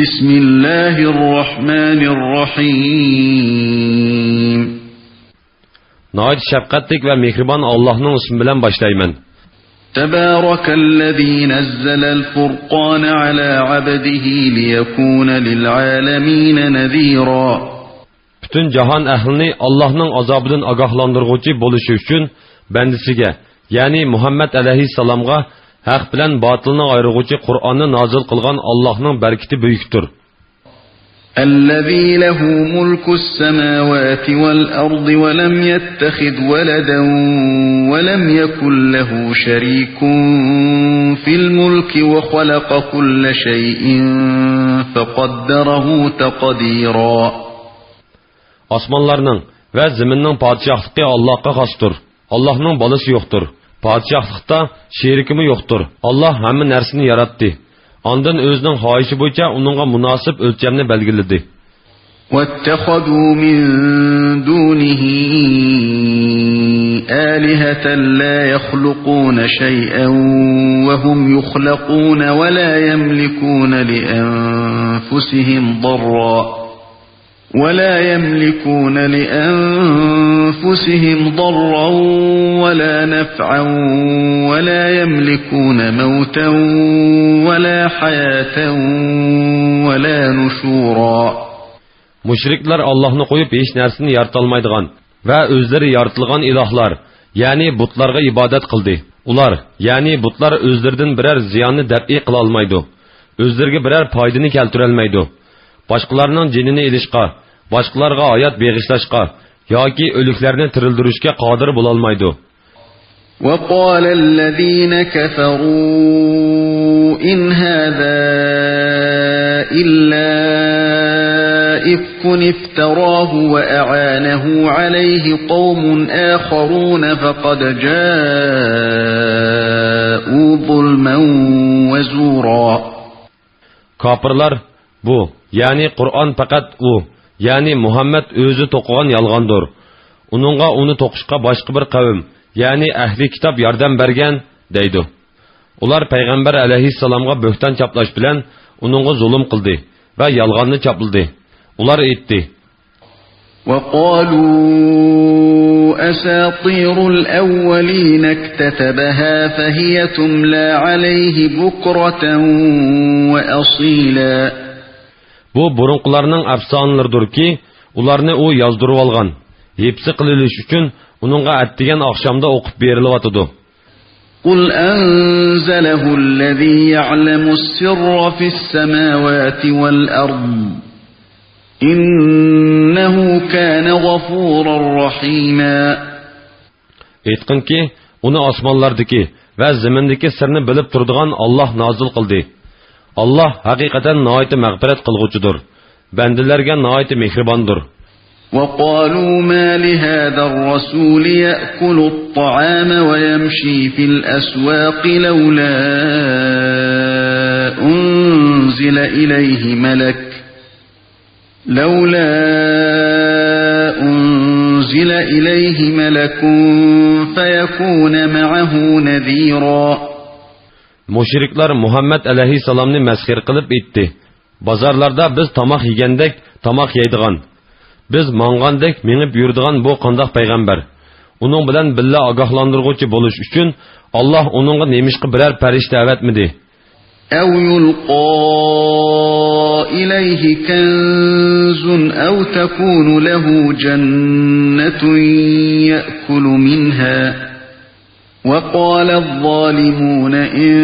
بسم الله الرحمن الرحيم Nəhayət şəfqətlik və mehriban Allah'ın ismi bilen başlayman. تبارك الذي نزل الفرقان على عبده ليكون للعالمين نذيرا. Bütün cahan əhlini Allah'ın azabından agahlandırğıcı buluşu üçün bəndisiga, yani Muhammed aleyhisselam'a haq bilen batılını ayrıgıcı Kur'an'ı nazil kılgan Allah'ın berkiti büyüktür. الذي له ملك السماوات والأرض ولم يتخذ ولدا ولم يكن له شريك في الملك وخلق كل شيء فقدره تقديرا. Osmanlarning ve ziminning padişahlığı Allah'a xasdır. Allah'ın balısı yoktur. Padişahlıqda şerikimi yoktur. Allah hamma narsani yaratdi. Ondan özünün xohishi bo'yicha uningga munosib o'lchamni belgiladi. وَاتَّخَذُوا مِن دُونِهِ آلِهَةً لَّا يَخْلُقُونَ شَيْئًا وَهُمْ يُخْلَقُونَ وَلَا يَمْلِكُونَ لأنفسهم ضرا ولا نفعا ولا يملكون موتا ولا حياة ولا نشورا. Müşrikler Allah'ını koyup hiç nersini yaratılmaydıgan ve özleri yaratılgan ilahlar, yani butlarga ibadet kıldı. Ular, yani butlar özlerden birer ziyanını dep'i kılalmaydı. Özlerge birer paydını keltürelmeydi. Başkalarının cinini ilişqa, başkalarga hayat beğişlaşqa, yoki ölüklerini tirildirishga qodir bo'lalmaydi. وَقَالَ الَّذِينَ كَفَرُوا إِنْ هَذَا إِلَّا إِفْكٌ افْتَرَاهُ وَأَعَانَهُ عَلَيْهِ قَوْمٌ آخَرُونَ فَقَدْ جَاءُوا ظُلْمًا وَزُورًا. Kafirlar bu, yani Kur'an fakat o, yani Muhammed özü to'qigan yalğandır. Uningga uni to'qishga boshqa bir qavm, yani ahli kitob yordam bergan deydi. Ular payg'ambar alayhissalomga bo'xton chaplash bilan uningga zulm qildi va yolg'onni chapladi. Ular aytdi: وَقَالُوا أَسَاطِيرُ الْأَوَّلِينَ اكْتَتَبَهَا فَهِيَ تُمْلَى عَلَيْهِ بُكْرَةً وَأَصِيلًا. Bu burunqilarning afsonalaridir ki, ularni u yozdırıb algan. Hepsi qililish uchun uningga atdigan oqshomda o'qib berilyotdi. قُلْ أَنزَلَهُ الَّذِي يَعْلَمُ السِّرَّ فِي السَّمَاوَاتِ وَالْأَرْضِ إِنَّهُ كَانَ غَفُورًا رَّحِيمًا. Aytqin ki, uni osmonlardagi va zimindagi sirni bilib turadigan Allah nozil qildi. Allah haqiqatan nihoyat mag'firat qilg'uchidir. Bandalarga nihoyat mehribondir. وَقَالُوا مَا لِهَذَا الرَّسُولِ يَأْكُلُ الطَّعَامَ وَيَمْشِي فِي الْأَسْوَاقِ لَوْلَا أُنزِلَ إِلَيْهِ مَلَكٌ فَيَكُونَ مَعَهُ نَذِيرًا. Müşrikler Muhammed aleyhisselamni məskir qilib etdi. Bazarlarda biz tamaq yegandek tamaq yeydigan, biz mangandek menib yurdigan bu qandaq payg'ambar. Uning bilan billa agahlandırğıcı bo'lish uchun Allah uningga nemishqi birər farishta avatmidi. أَوْ يُلْقَى إِلَيْهِ كَنْزٌ أَوْ تَكُونُ لَهُ جَنَّةٌ يَأْكُلُ مِنْهَا وَقَالَ الظَّالِمُونَ إِن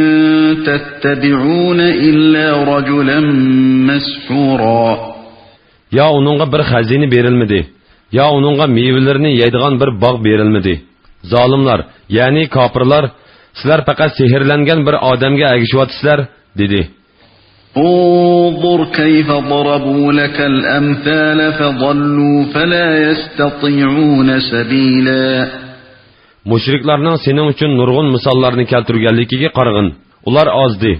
تَتَّبِعُونَ إِلَّا رَجُلًا مَسْحُورًا. Ya onunğa bir xazine verilmedi, ya onunğa meyvelerini yeydigan bir bağ verilmedi. Zalimlar, yani kafirlar, sizler fakat sehirlengen bir adamga ergişiyotsizlar, dedi. انظر كيف ضربوا لك الأمثال فضلوا فلا يستطيعون سبيلا. Müşriklarning sening uchun nurg'un misollarni keltirganligiga qarag'in. Ular ozdi,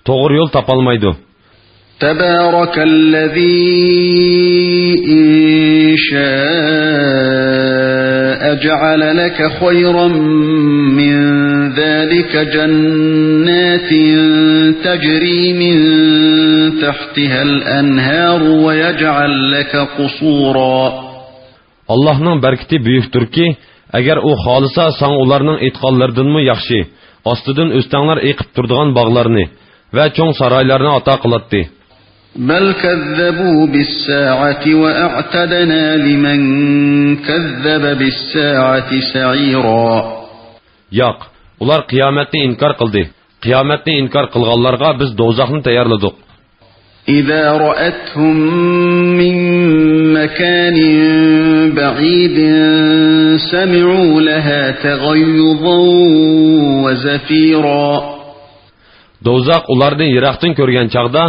to'g'ri yo'l topolmaydi. تبارك الذي إن شاء جعل لك خيرا من ذلك جنات تجري من تحتها الأنهار ويجعل لك قصورا. Allah'ның бәркеті büyüktür ki, әгәр o xalisa san ularның etqanlardanmı yaxşı, astıdan östənlər eqib turduğan bağlarını və çoğ saraylarını ata qılatdı. بل كذبوا بالساعة وأعتدنا لمن كذب بالساعة سعيرا. Yoq, ular qiyomatni inkar qildi. Qiyomatni inkar qilganlarga biz dozaqni tayyorladik. إذا رأتهم من مكان بعيد سمعوا لها تغيظا وزفيرا. Dozaq ularni yiroqdan ko'rgan chaqda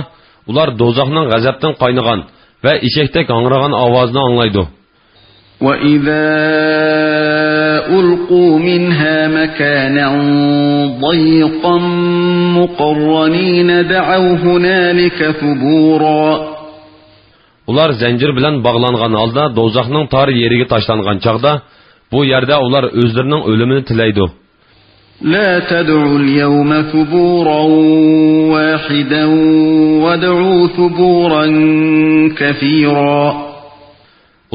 ular dozaqning g'azabdan qaynagan va eshakdek hangragan ovozini anglaydi. وإذا ألقوا منها مكانا ضيقا مقرنين دعوا هنالك ثبورا. Ular zanjir bilan bog'langan holda dozaqning tor yeriga tashlangan chaqda bu yerda ular o'zlarining o'limini tilaydi. لا تدعوا اليوم ثبورا واحدا وادعوا ثبورا كثيرا.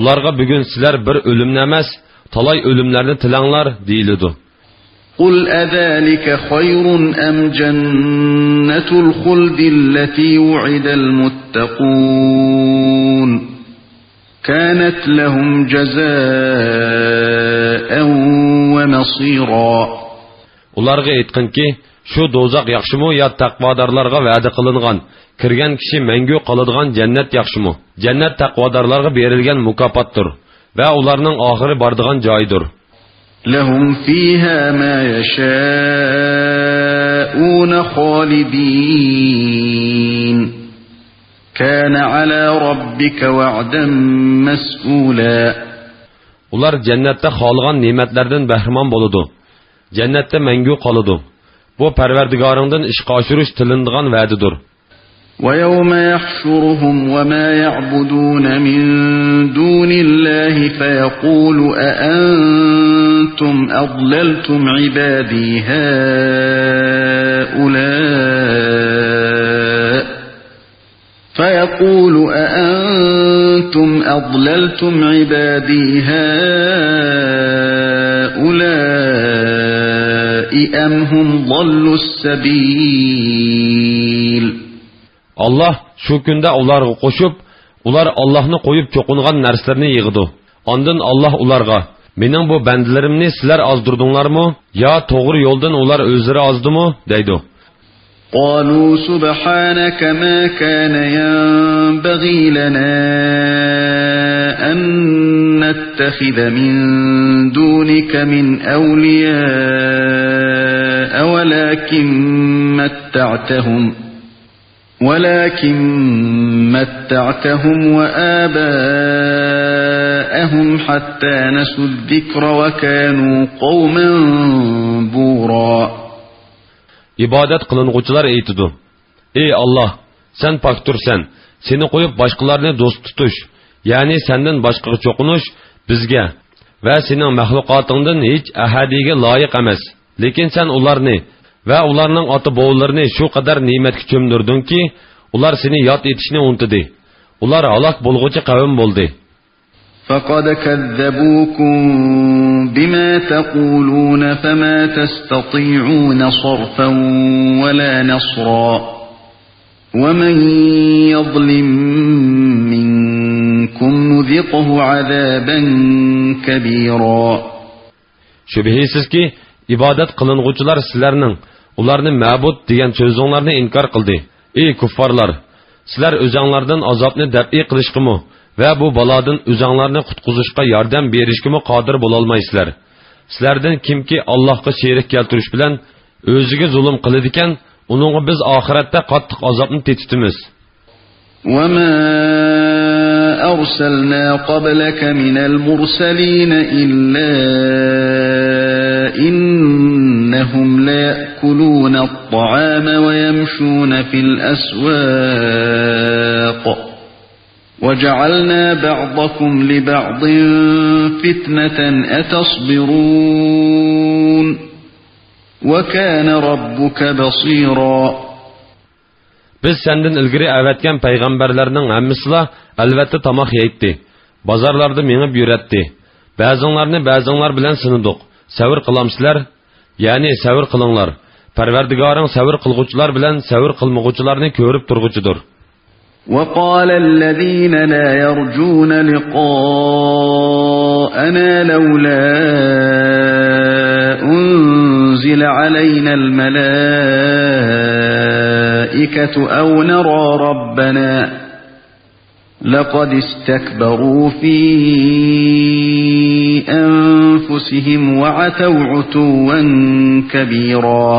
Ularga bugun sizlar bir o'limni emas, talay o'limlarni tilanglar deyiladi. قل أذلك خير أم جنة الخلد التي وعد المتقون كانت لهم جزاء ومصيرا. Ularga aytqinki, shu dozaq yaxshimi yo taqvodorlarga va'da qilingan, kirgan kishi mangu qoladigan jannat yaxshimi? Jannat taqvodorlarga berilgan mukofotdir va ularning oxiri boradigan joydir. لهم فيها ما يشاءون خالدين كان على ربك وعدا مسئولا. Ular jannatda xolgan ne'matlardan bahramon bo'ladi. Jannatda mangu qoladi. Bu Parvardigoringdan ishga oshirish tilindigan va'didir. ويوم يحشرهم وما يعبدون من دون الله فيقول أأنتم أضللتم عبادي هؤلاء أم هم ضلوا السبيل. Allah şu kunda ularga qo'shib, ular Allohni qo'yib cho'qingan narsalarni yig'di. Ondan Allah ularga: "Mening bu bandalarimni sizlar ozdirdinglarmi? Yo to'g'ri yo'ldan ular o'zlari ozdimi?" deydi. قالوا سبحانك ما كان ينبغي لنا أن نتخذ من دونك من أولياء ولكن متعتهم وآباءهم حتى نسوا الذكر وكانوا قوما بورا. İbadet kılınğuçular eytidu: Ey Allah, sen paktursan, seni koyup başkalarını dost tutuş, yani senden başka çokunuş bizge ve senin mahlukatından hiç ahadiga layık emas. Lekin sen ularni ve ularning ota boğullarını şu kadar nimetki çömdürdün ki, ular seni yad etişini unutudu. Ular halak bulgucu kavim buldu. فَقَدْ كَذَّبُوكُمْ بِمَا تَقُولُونَ فَمَا تَسْتَطِيعُونَ صَرْفًا وَلَا نَصْرًا وَمَنْ يَظْلِمْ مِنْكُمْ نُذِقْهُ عَذَابًا كَبِيرًا. Şübihisiz ki, ibadet kılınğuçular sizlerinin, ularını ma'bud degan sözünlerini inkar kıldı. Ey kuffarlar! Sizler özanlardan azapni dab'i qilishqimi ve bu baladan özanlarını qutquzishqa yordam berishqimi qodir bo'lolmaysizlar. Sizlerden kimki Allah'a sherik keltirish bilan o'ziga zulm qiladigan, uningga biz oxiratda qattiq azobni tetitimiz. وَمَا أَرْسَلْنَا قَبْلَكَ مِنَ الْمُرْسَلِينَ إِلَّا إِنَّهُمْ لَيَأْكُلُونَ الطَّعَامَ وَيَمْشُونَ فِي الْأَسْوَاقِ وَجَعَلْنَا بَعْضَكُمْ لِبَعْضٍ فِتْنَةً أَتَصْبِرُونَ وَكَانَ رَبُّكَ بَصِيرًا. Biz senden ilgiri əvətgən peyğəmbərlərinin həmmisila əlbəttə tamaq yeyitdi. Bazarlarda menib yürətdi. Bəzənlarını bəzənlar bilən sınıdıq. Səvr qılamsizlər, yani səvr qılınlar. Pərverdigarın səvr qılğucular bilən səvr qılmığucularını görüb durğucudur. وَقَالَ الَّذِينَ لَا يَرْجُونَ لِقَاءَنَا لَوْلَا أُنْزِلَ عَلَيْنَا الْمَلَائِكَةُ أَوْ نَرَى رَبَّنَا لَقَدِ اسْتَكْبَرُوا فِي أَنفُسِهِمْ وَعَتَوْا عُتُوًّا كَبِيرًا.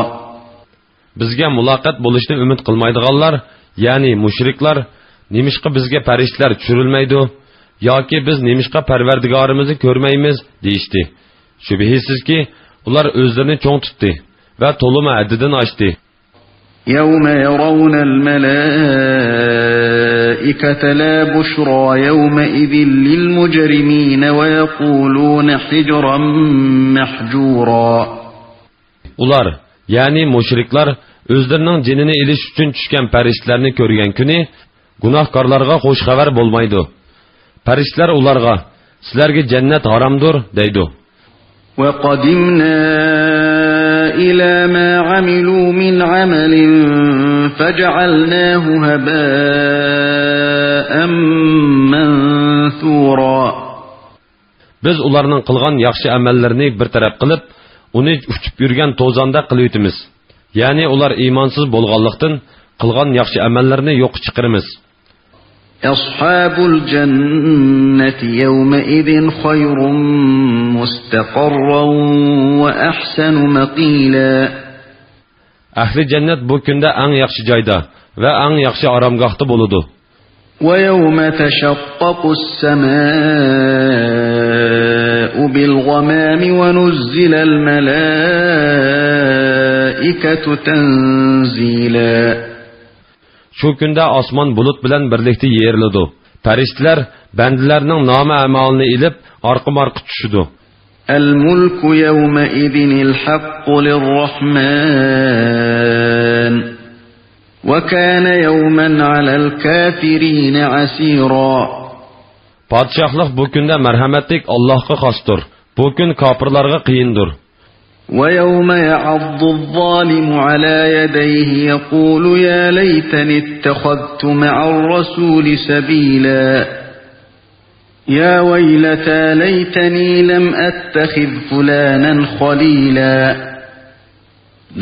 Bizge mulaqat buluşni ümit qılmaydıganlar, yani müşriklar, nimişqa bizge periştler çürülmeydi, yoki biz nimişqa perverdigarimizni görmeymiz deyişdi. Şübihisiz ki, ular özlerini çoğ tuttu ve toluma haddidan aştı. يَوْمَ يَرَوْنَ الْمَلَائِكَةَ لَا بُشْرَى يَوْمَئِذٍ لِلْمُجْرِمِينَ وَيَقُولُونَ حِجْرًا مَحْجُورًا. Ular, yani müşriklar, özlerinin cinini iliş üçün düşken periştlerini görgen günü, günahkarlarga hoş haber bolmaydı. Periştler ularga, sizlerge cennet haramdır, deydi. وَقَدِمْنَا إِلَى مَا عَمِلُوا مِنْ عَمَلٍ فَجَعَلْنَاهُ هَبَاءً مَنْثُورًا. Biz ularning qilgan yaxshi amallarni bir taraf qilib, uni uchib yurgan to'zonda qilib ya'ni ular iymonsiz bo'lganlikdan qilgan yaxshi amallarni yo'q chiqaramiz. Ashabul jannati yawma idin khayrun mustaqarran wa ahsanu maqila. Ahli jannat bu kunda eng yaxshi joyda va eng yaxshi oromgohda bo'ladi. Wa yawma tashaqqaqu as-samaa'u bil ghamami wa nuzzila al-malaa'ikatu tanzila. Şu kunda osmon bulut bilan birlikda yeriladi. Farishtalar bandalarning nomi amalini ilib orqa-marqa tushidi. Al-mulku yawma idinil haqqu lir-rahman. Wa kana yawman 'alal kafirin 'asira. Padişahlık bu kunda merhametlik Allah'a xosdir. Bu kun kafirlarga qiyindir. وَيَوْمَ يَعَضُّ الظَّالِمُ عَلَى يَدَيْهِ يَقُولُ يَا لَيْتَنِي اتَّخَذْتُ مَعَ الرَّسُولِ سَبِيلًا يَا وَيْلَتَى لَيْتَنِي لَمْ أَتَّخِذْ فُلَانًا خَلِيلًا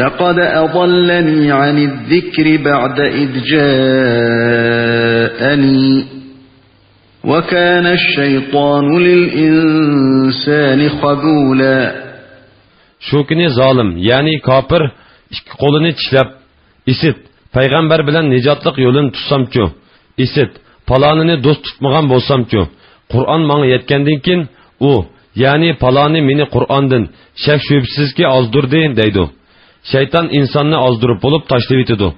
لَقَدْ أَضَلَّنِي عَنِ الذِّكْرِ بَعْدَ إِذْ جَاءَنِي وَكَانَ الشَّيْطَانُ لِلْإِنسَانِ خَذُولًا. Şu günü zalim, yani kafir, iki kolunu çişlep, isit, peygamber bilen nicatlık yolunu tutsamçu, isit, palanını dost tutmagan bolsamçu, Kur'an bana yetkendin kin, o, yani palanı meni Kur'andın, şek şüphesiz ki azdırdı, deydu. Şeytan insanını azdırıp olup taşlıvitidu.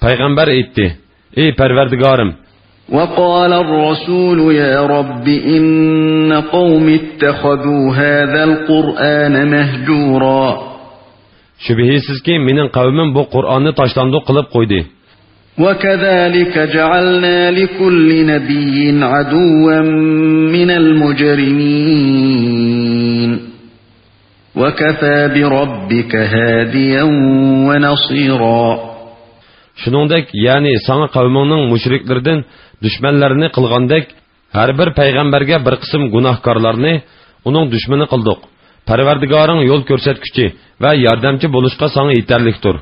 Peygamber etti, ey perverdigarım, وَقَالَ الرَّسُولُ يَا رَبِّ إِنَّ قَوْمِ اتَّخَذُوا هَذَا الْقُرْآنَ مَهْجُورًا. Şüphesiz ki menin kavmim bu Kur'an'ı taşlandı kılıp koydu. وَكَذَٰلِكَ جَعَلْنَا لِكُلِّ نَبِيٍّ عَدُوًّا مِنَ الْمُجْرِمِينَ وَكَفَى بِرَبِّكَ هَادِيًا وَنَصِيرًا. Şuningdek, yani sana kavminin müşriklerden düşmanlarını kılgandek, her bir peygamberge bir kısım günahkarlarını onun düşmanı kıldık. Perverdigarın yol körsetküçü ve yardımcı buluşka sana yeterliktir.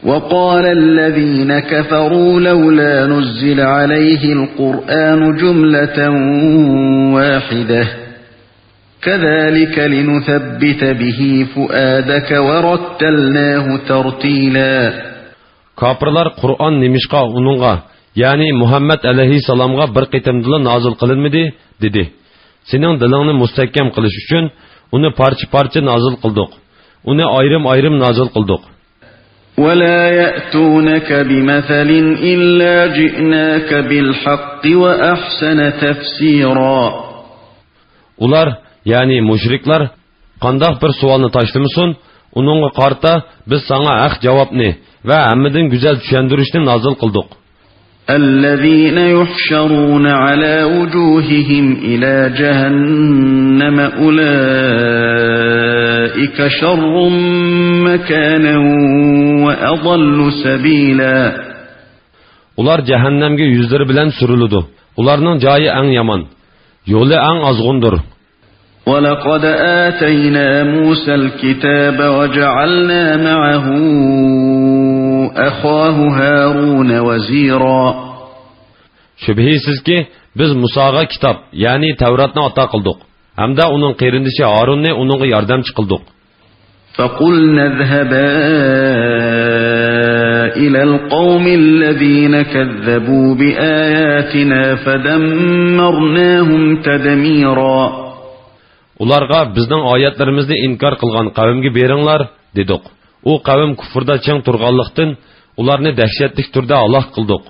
وَقَالَ الَّذ۪ينَ كَفَرُوا لَوْلَا نُزِّلَ عَلَيْهِ الْقُرْآنُ جُمْلَةً وَاحِدَةً كَذَٰلِكَ لِنُثَبِّتَ بِهِ فُؤَادَكَ وَرَتَّلْنَاهُ تَرْتِيلًا. Kapırlar Kur'an nimişqa onunğa, yani Muhammed aleyhisselamga bir qitimdila nazil qilinmidi, dedi. Senin dilini mustahkam qilish uchun uni parça-parça nazil qildik. Uni ayrım-ayrım nazil qildik. وَلَا يَأْتُونَكَ بِمَثَلٍ إِلَّا جِئْنَاكَ بِالْحَقِّ وَأَحْسَنَ تَفْسِيرًا. Ular, yani müşrikler, qandaq bir sualni taşlımısın, onunğa qarta biz sana haq javobni va hammadan go'zal tushuntirishni nozil qildik. الذين يحشرون على وجوههم إلى جهنم أولئك شر مكانا وأضل سبيلا. Ular cehennemge yüzleri bilen sürülüdü. Ularının joyi eng yaman, yo'li eng azg'undir. وَلَقَدْ آتَيْنَا مُوسَى الْكِتَابَ وَجَعَلْنَا مَعَهُ أَخَاهُ هَارُونَ وَزِيرًا. Şübhisiz ki biz Musa'ga kitap, yani Tevrat'ni ata qildik. Hamda uning qerindishi Harunni uningga yordamchi qildik. فَقُلْنَا اذْهَبَا إِلَى الْقَوْمِ الَّذِينَ كَذَّبُوا بِآيَاتِنَا فَدَمَّرْنَاهُمْ تَدْمِيرًا. Ularga bizning oyatlarimizni inkor qilgan qavmga beringlar dedik. U qavm kufrda ching turganlikdan ularni dahshatli turda halok qildik.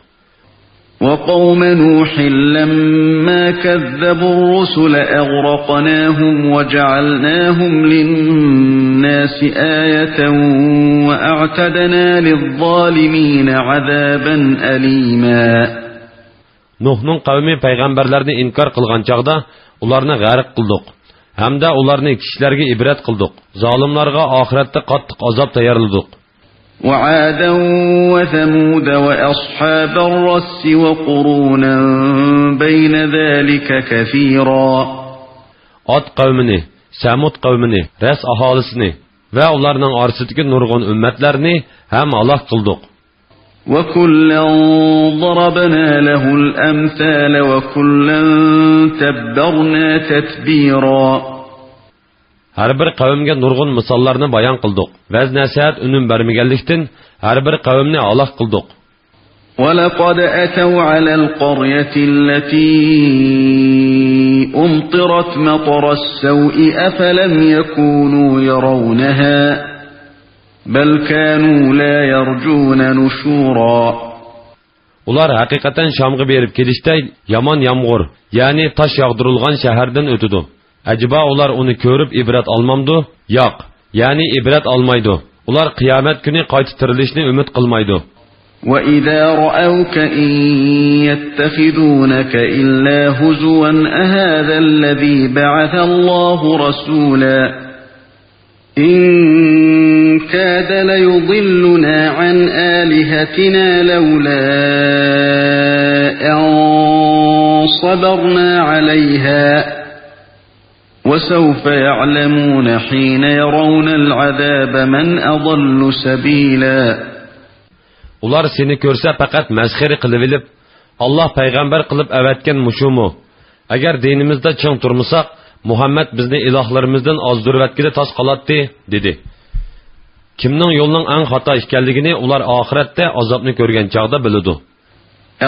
وَقَوْمَ نُوحٍ لَمَّا كَذَّبُوا الرُّسُلَ أَغْرَقْنَاهُمْ وَجَعَلْنَاهُمْ لِلنَّاسِ آيَةً وَأَعْتَدْنَا لِلظَّالِمِينَ عَذَابًا أَلِيمًا. Nuhning qavmi payg'ambarlarni inkor qilgan chaqda ularni g'arq qildik. Hamda ularni kishilarga ibrat qildik. Zolimlarga oxiratda qattiq azob tayyorladik. وعادا وثمود وأصحاب الرس وقرونا بين ذلك كثيرا. Ad qavmini, Samud qavmini, Ras aholisini va ularning orasidagi nurg'un ummatlarni ham halok qildik. وكلا ضربنا له الأمثال وكلا تبرنا تتبيرا. Har bir qavmga nurg'un misollarni bayon qildik. Vaz nasihat unum bermaganlikdan har bir qavmni halok qildik. وَلَقَدْ أَتَوْا عَلَى الْقَرْيَةِ الَّتِي أُمْطِرَتْ مَطَرَ السَّوْءِ أَفَلَمْ يَكُونُوا يَرَوْنَهَا بَلْ كَانُوا لَا يَرْجُونَ نُشُورًا. Ular haqiqatan Şamga berib kelishda yomon yomg'ir, ya'ni tosh yog'dirilgan shahardan o'tidi. Acaba ular onu ko'rib ibrat almamdı? Yo'q, ya'ni ibrat almaydı. Ular qiyomat kuni qayta tirilishni umid qilmaydi. وَإِذَا رَأَوْكَ إِن يَتَّخِذُونَكَ إِلَّا هُزُوًا أَهَذَا الَّذِي بَعَثَ اللَّهُ رَسُولًا إِن كَادَ لَيُضِلُّنَا عَنْ آلِهَتِنَا لَوْلَا أَن صَبَرْنَا عَلَيْهَا وَسَوْفَ يَعْلَمُونَ حِينَ يَرَوْنَ الْعَذَابَ مَنْ أَضَلُّ سَبِيلًا. Ular seni görsə faqat məzxiri qılıb elib, Allah peyğəmbər qılıb əvətgən muşumu? Əgər dinimizdə çın turmusaq, Muhammed bizni ilahlarımızdan azdırvətkide tas qalatdı, dedi. Kimning yolunun ən xata ikənligini ular ahirətdə azabını görgən çağda bilidu.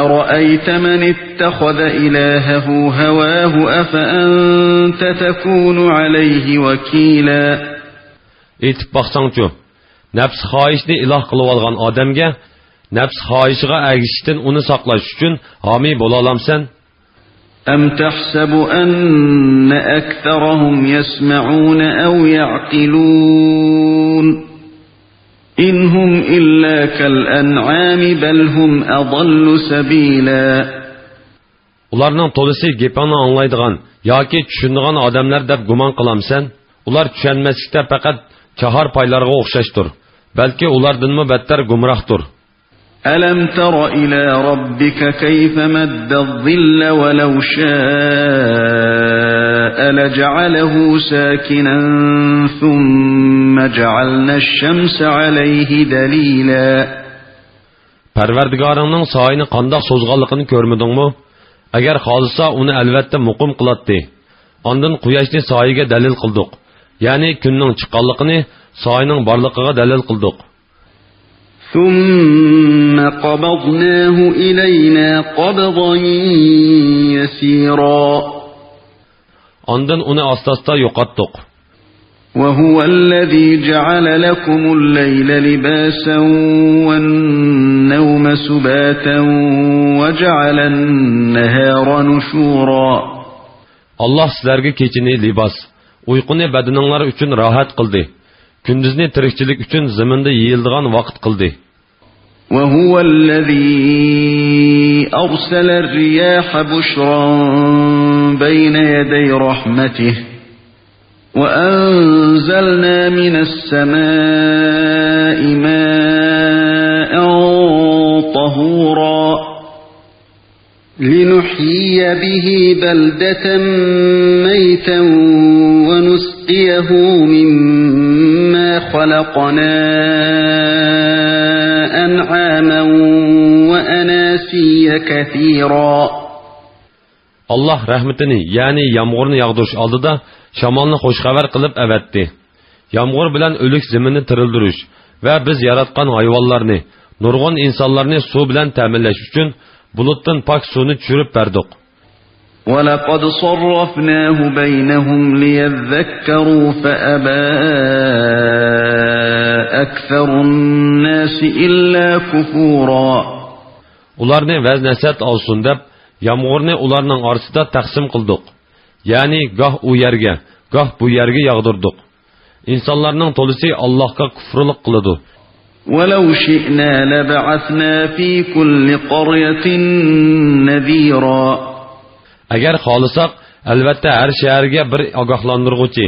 أَرَأَيْتَ مَنِ اتَّخَذَ إِلَهَهُ هَوَاهُ أَفَأَنْتَ تَكُونُ عَلَيْهِ وَكِيلًا. Etib baxsançu, nəfs xahişni ilah qılıb alğan adamga, nəfs xahişiga əgişdən onu saqlaş üçün hami bola alamsan? أَمْ تَحْسَبُ أَنَّ أَكْثَرَهُمْ يَسْمَعُونَ أَوْ يَعْقِلُونَ إِنْهُمْ إِلَّا كَالْأَنْعَامِ بَلْ هُمْ أَضَلُّ سَبِيلًا. Ularning to'lisi gepini anglaydigan yoki tushunadigan odamlar deb gumon qilamsan? Ular tushunmaslikda faqat chahar paylarga o'xshashdir. Balki ulardanmi battar gumrohdir. Alam tara ila robbika kayfa madda adh-dhilla walau sha'a laj'alahu sakinan thumma ja'alna ash-shamsa 'alayhi dalila. Parvardigoringning soyini qandoq so'zganligini ko'rmadingmi? Agar xolisa uni albatta muqim qilatdi. Ondan quyoshni soyiga dalil qildik. Ya'ni kunning chiqqanligini soyning borligiga dalil qildik. ثُمَّ قَبَضْنَاهُ إِلَيْنَا قَبْضًا يَسِيرًا. Ondan uni asta-asta yo'qotdik. وَهُوَ الَّذِي جَعَلَ لَكُمُ اللَّيْلَ لِبَاسًا وَالنَّوْمَ سُبَاتًا وَجَعَلَ النَّهَارَ نُشُورًا. Allah sizlarga kechini libos, uyquni badaninglar uchun rohat qildi. Kunduzni tirikchilik uchun zaminda yeyiladigan vaqt qildi. وهو الذي أرسل الرياح بشرا بين يدي رحمته وأنزلنا من السماء ماء طهورا لنحيي به بلدة ميتا ونسقيه مما خلقنا أنعاما وأناسيا كثيرا. Allah rahmetini, yani yağmurni yağdırış aldıda şamalni hoş xabar qilib avatdi. Yağmur bilan o'lik zaminni tirildirish va biz yaratgan hayvonlarni, nurg'un insonlarni suv bilan ta'minlash uchun bulutdan pak suvni tushirib berdik. وَلَقَدْ صَرَّفْنَاهُ بَيْنَهُمْ لِيَذَّكَّرُوا فَأَبَى أَكْثَرُ النَّاسِ إِلَّا كُفُورًا. Ularni vaz nasihat olsun deb yağmurni ularning orasida taqsim qildik. Ya'ni goh u yerga, goh bu yerga yog'dirdik. İnsanlarning to'lisi Allohga kufrlik qiladi. وَلَوْ شِئْنَا لَبَعَثْنَا فِي كُلِّ قَرْيَةٍ نَذِيرًا. Agar xohlasak, albatta har shaharga bir ogohlantiruvchi,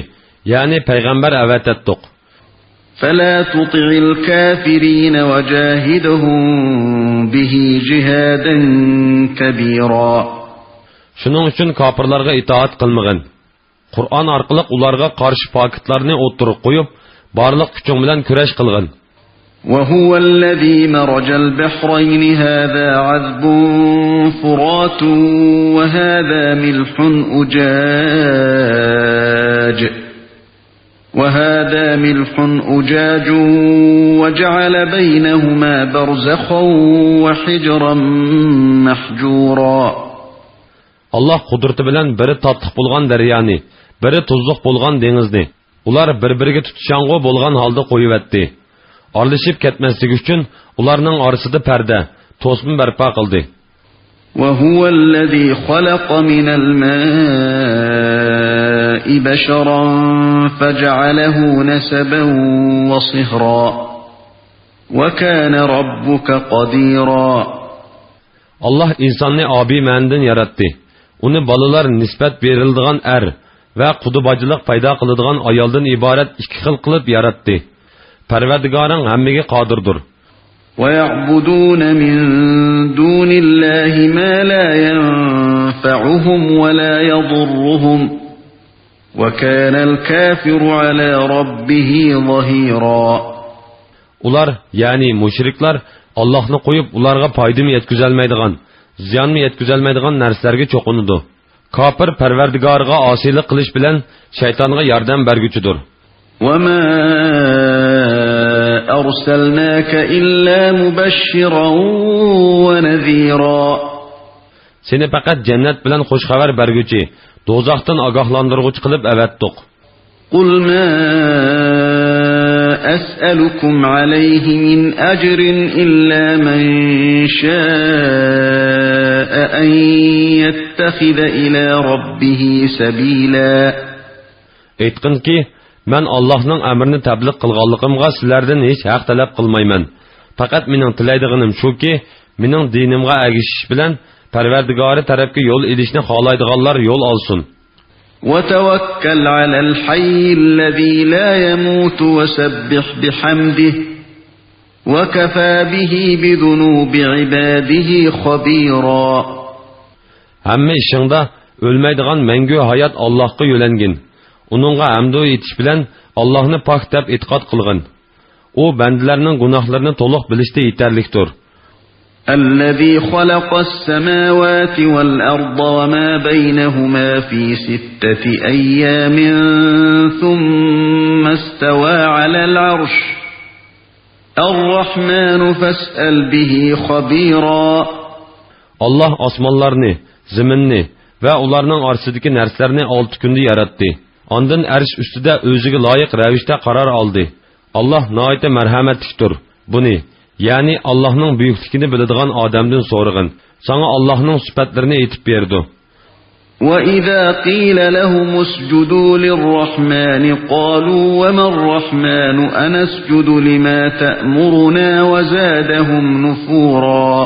ya'ni payg'ambar avatatdik. فَلَا تُطِعِ الْكَافِرِينَ وَجَاهِدْهُمْ بِهِ جِهَادًا كَبِيرًا. Shuning uchun kofirlarga itoat qilmag'in. Qur'on orqali ularga qarshi paketlarni o'tirib qo'yib, barliq kuching bilan kurash qilgin. وَهُوَ الَّذِي مَرَجَ الْبَحْرَيْنِ هَذَا عَذْبٌ فُرَاتٌ وَهَذَا مِلْحٌ أُجَاجٌ وَجَعَلَ بَيْنَهُمَا بَرْزَخًا وَحِجْرًا مَحْجُورًا. Allah kudreti bilen biri tatlık bulgan deryani, biri tuzluk bulgan denizdi. Ular birbiriga tutuşanğı bulgan halda koyuvetti. Aralashib ketmaslik uchun ularning orasida parda, to'sin barpo qildi. وَهُوَ الَّذِي خَلَقَ مِنَ الْمَاءِ بَشَرًا فَجَعَلَهُ نَسَبًا وَصِهْرًا وَكَانَ رَبُّكَ قَدِيرًا. Allah insanni abi mandan yaratdi. Uni balalar nisbat berildigan er va qudubacılık paydo qiladigan ayoldan iborat ikki xil qilib yaratdi. Parvardigoring hammaga qodirdir. وَيَعْبُدُونَ مِن دُونِ اللَّهِ مَا لَا يَنفَعُهُمْ وَلَا يَضُرُّهُمْ وَكَانَ الْكَافِرُ عَلَى رَبِّهِ ظَهِيرًا. Ular, yani müşrikler, Allah'ını koyup ularga paydımı yetküzelmeydigan, ziyanımı yetküzelmeydigan narsalarga çoqunudu. Kafir Parvardigarga asilik qilish bilan şeytanga yordam berguchidir. وَمَا أَرْسَلْنَاكَ إِلَّا مُبَشِّرًا وَنَذِيرًا. Seni faqat cennet bilan xoş xabar berguchi, dozaqdan ogohlantirguchi qilib avatdiq. قُلْ مَا أَسْأَلُكُمْ عَلَيْهِ مِنْ أَجْرٍ إِلَّا مَنْ شَاءَ أَنْ يَتَّخِذَ إِلَى رَبِّهِ سَبِيلًا. Aytqin ki, men Allah'ның əmrini təbliğ qılğanlığımğa sizlərdən heç haq tələb qılmayman. Faqat mening tilaydiganim shuki, mening dinimga əgishish bilan Parvardigori tarafga yo'l elishni xohlaydiganlar yo'l olsun. وَتَوَكَّلْ عَلَى الْحَيِّ الَّذِي لَا يَمُوتُ وَسَبِّحْ بِحَمْدِهِ وَكَفَى بِهِ بِذُنُوبِ عِبَادِهِ خَبِيرًا. Hamma ishingda o'lmaydigan mangu hayot Allohga yo'langin. Uningga hamd etish bilan Allohni pok deb e'tiqod qilgin. U bandalarning gunohlarini to'liq bilishda yetarlikdir. الذي خلق السماوات والأرض وما بينهما في 6 أيام ثم استوى على العرش الرحمن فاسأل به خبيرا. Allah osmonlarni, zaminni va ularning orasidagi narsalarni 6 kunda yaratdi. Ondan arsh ustida o'ziga loyiq ravishda qaror oldi. Allah nihoyat marhamatlidir. Buni yani Allah'ның büyüklükini biladigan adamdan so'rag'in. Sana Allah'ның sifatlarini aytib berdi. وَإِذَا قِيلَ لَهُمُ اسْجُدُوا لِلرَّحْمَنِ قَالُوا وَمَا الرَّحْمَنُ أَنَسْجُدُ لِمَا تَأْمُرُنَا وَزَادَهُمْ نُفُورًا.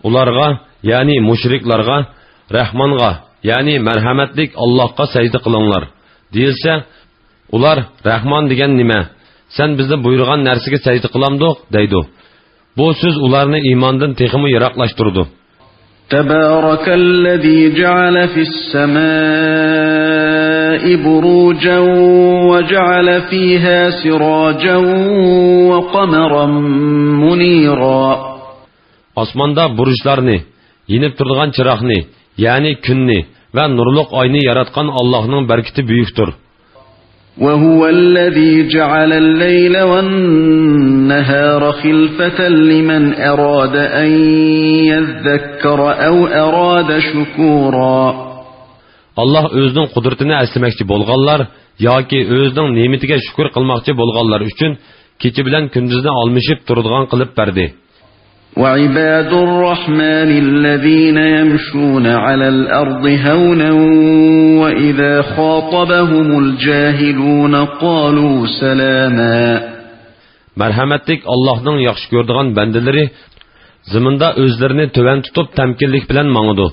Ularga, yani müşriklarga, Rahmanga, yani merhametlik Allah'a secde kılınlar. Deyilse, ular, Rahman degen nime? Sen bizni buyurgan narsiga secde kılamdık, deydi. Bu söz ularni imandan teximi yiroqlashtirdi. تبارك الذي جعل في السماء بروجا وجعل فيها سراجا وقمرا منيرا. Osmonda burujlarni, yinib turadigan chiroqni, ya'ni kunni va nurliq oyni yaratgan Allohning barkati buyukdir. وهو الذي جعل الليل والنهار خلفة لمن أراد أن يذكر أو أراد شكورا. Allah özünün qudretini əsləməkçi bolğanlar yoki özünün ne'matiga shukr qilmoqchi bolğanlar uchun kecha bilan kunduzni almashib turadigan qilib berdi. وعباد الرحمن الذين يمشون على الأرض هونا وإذا خاطبهم الجاهلون قالوا سلاما. Merhametlik Allah'ın yaxşı gördüğün bendeleri ziminde özlerini töven tutup temkinlik bilen mağıdı.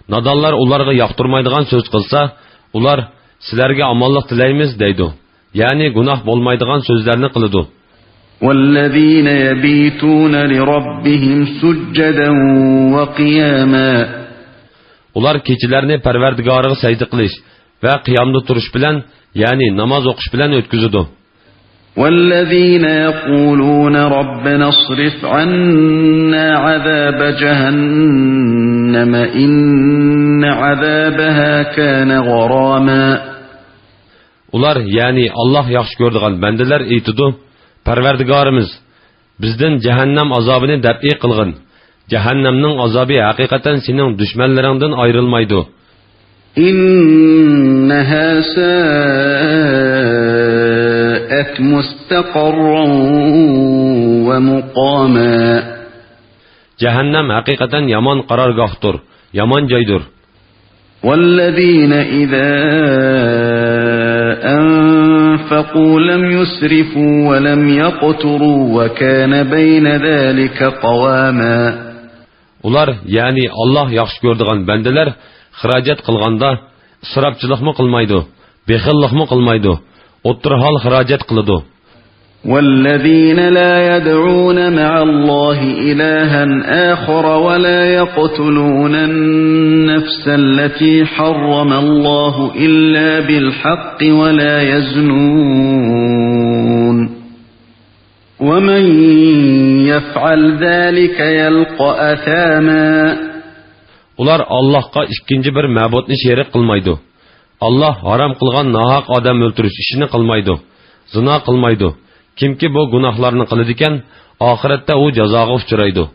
Nadallar ularga yaqtırmaydıgan söz kılsa, ular sizlerge amallık dileyimiz deydi. Yani günah bolmaydıgan sözlerini kılıdı. وَالَّذ۪ينَ يَب۪يتُونَ لِرَبِّهِمْ سُجَّدًا وَقِيَامًا. Ular keçilerini perverdigarıga secde kılış ve kıyamda turuş bilen, yani namaz okuş bilen ötküzüdü. وَالَّذ۪ينَ يَقُولُونَ رَبَّنَا اصْرِفْ عَنَّا عَذَابَ جَهَنَّمَ اِنَّ عَذَابَهَا كَانَ غَرَامًا. Ular, yani Allah yaxşı gördüğün bendeler eytidu, Parvardigarimiz, bizden cehennem azabını deb'i kılgın. Cehennemnin azabı hakikaten senin düşmanlarından ayrılmaydı. İnneha sa'at mustaqarran ve muqama. Cehennem hakikaten yaman karargahdır, yaman caydır. وَالَّذ۪ينَ اِذَا أَنفَقُوا لَمْ يُسْرِفُوا وَلَمْ يَقْتُرُوا وَكَانَ بَيْنَ ذَٰلِكَ قَوَامًا. Ular, yani Allah yaxşı gördüğün bendeler, xiracet kılganda, ısrapçılık mı kılmaydı, bexillik mı kılmaydı, otur hal xiracet kılıdı. وَالَّذ۪ينَ لَا يَدْعُونَ مَعَ اللّٰهِ إِلَٰهًا آخَرَ وَلَا يَقْتُلُونَ النَّفْسَ الَّتِي حَرَّمَ اللّٰهُ إِلَّا بِالْحَقِّ وَلَا يَزْنُونَ وَمَنْ يَفْعَلْ ذَٰلِكَ يَلْقَ أَثَامًا. Ular Allah'a ikinci bir mabudni şerik kılmaydı. Allah haram kılgan nahaq adam öldürüş işini kılmaydı. Zina kılmaydı. Kimki bu günahlarını kılıdiken, ahirette o cazağa uçuraydı.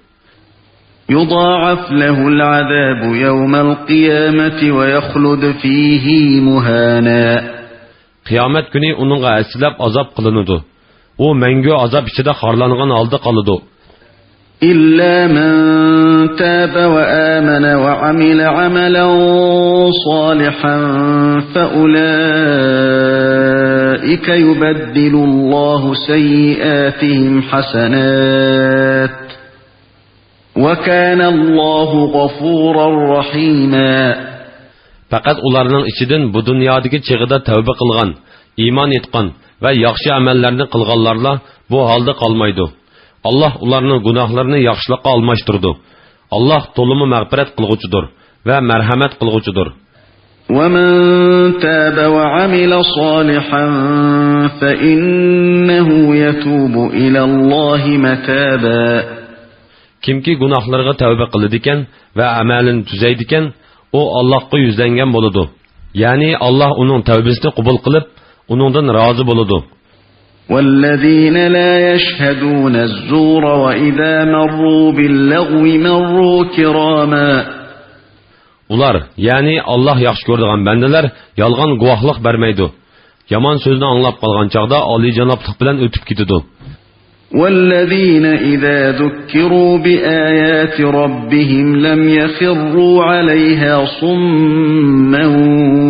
يُضَاعَفْ لَهُ الْعَذَابُ يَوْمَ الْقِيَامَةِ وَيَخْلُدْ ف۪يهِ مُهَانًا. Kıyamet günü onunla esilep azap kılınıdı. O mengü azap içinde harlanğan aldı kalıdı. إِلَّا مَنْ تَابَ وَآمَنَ وَعَمِلَ عَمَلًا صَالِحًا فَأُولَٰئِكَ يُبَدِّلُ اللّٰهُ سَيِّئَاتِهِمْ حَسَنَاتٍ وَكَانَ اللّٰهُ غَفُورًا رَحِيمًا. Fakat ularının içinden bu dünyadaki çığıda tövbe kılgan, iman etkan ve yaxşı amellerini kılganlarla bu halde kalmaydı. Allah ularının günahlarını yaxşılıqqa almaştırdı. Allah tolumu mağfiret kılgıcıdır ve merhamet kılgıcıdır. وَمَنْ تَابَ وَعَمِلَ صَالِحًا فَإِنَّهُ يَتُوبُ إِلَى اللّٰهِ مَتَابًا. Kimki günahlarına tövbe kılıdiken ve amelini düzeydiken, o Allah'a yüzlengen boludu. Yani Allah onun tövbesini kubul kılıp, onundan razı boludu. وَالَّذ۪ينَ لَا يَشْهَدُونَ الزُّورَ وَإِذَا مَرُّوا بِاللَّغْوِ مَرُّوا كِرَامًا. Ular, yani Allah yaxşı gördüğün bendeler, yalgan guvahlık vermeydi. Yaman sözünü anlap kalgan çağda Ali canaplık bilen ötüp gididu. والذين إذا ذكروا بآيات ربهم لم يخروا عليها صما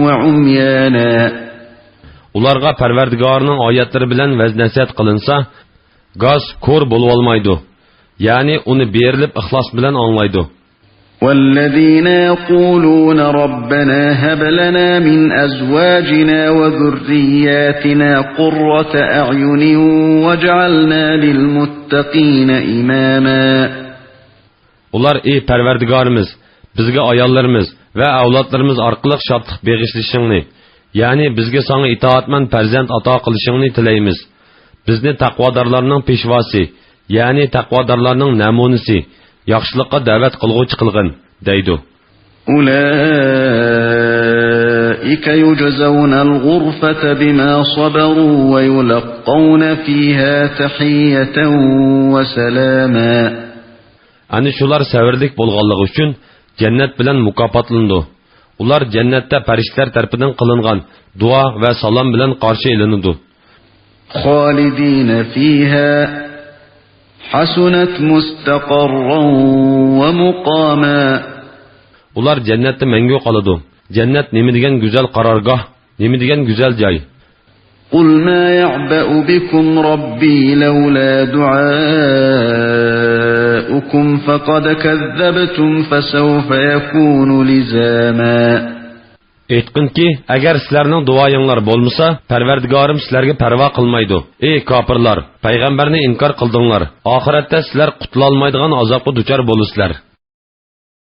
وعميانا. Ularga Parvardigorning oyatlari bilan vaznasihat qilinsa, gaz ko'r bo'lib olmaydi. Ya'ni uni berilib ixlos bilan anglaydi. والذين يقولون ربنا هب لنا من أزواجنا وذرياتنا قرة أعين واجعلنا للمتقين إماما. Ular ey Parvardigorimiz, bizga ayollarimiz va avlodlarimiz orqali shodlik beg'ishlashingni, ya'ni bizga sana itoatman farzand ato qilishingni tilaymiz. Bizni taqvodorlarning peshvosi, ya'ni taqvodorlarning namunasi, yaxshilikqa da'vat qilguvchi qilgin, deydi. Ulaika yujzauna al-ghurfata bima sabaru wa yulqawna fiha tahiyatan wa salama. Ani shular savirlik bo'lganligi uchun jannat bilan mukofotlandi. Ular jannatda farishtalar tarafidan qilingan duo va salom bilan qarshi elinadi. Khalidina fiha hasunat mustaqarran wa muqama. Ular jannatda mangu qoladi. Jannat nima degan go'zal qarorgoh, nima degan go'zal joy. Qul ma ya'ba'u bikum robbi lawla du'aukum faqad kazzabtum fasawfa yakunu lizama. Aytqinki, agar sizlarning duoyinglar bo'lmasa, Parvardigorim sizlarga parvo qilmaydi. Ey kofirlar, payg'ambarni inkor qildinglar. Oxiratda sizlar qutula olmaydigan azobga duchor bo'lasizlar.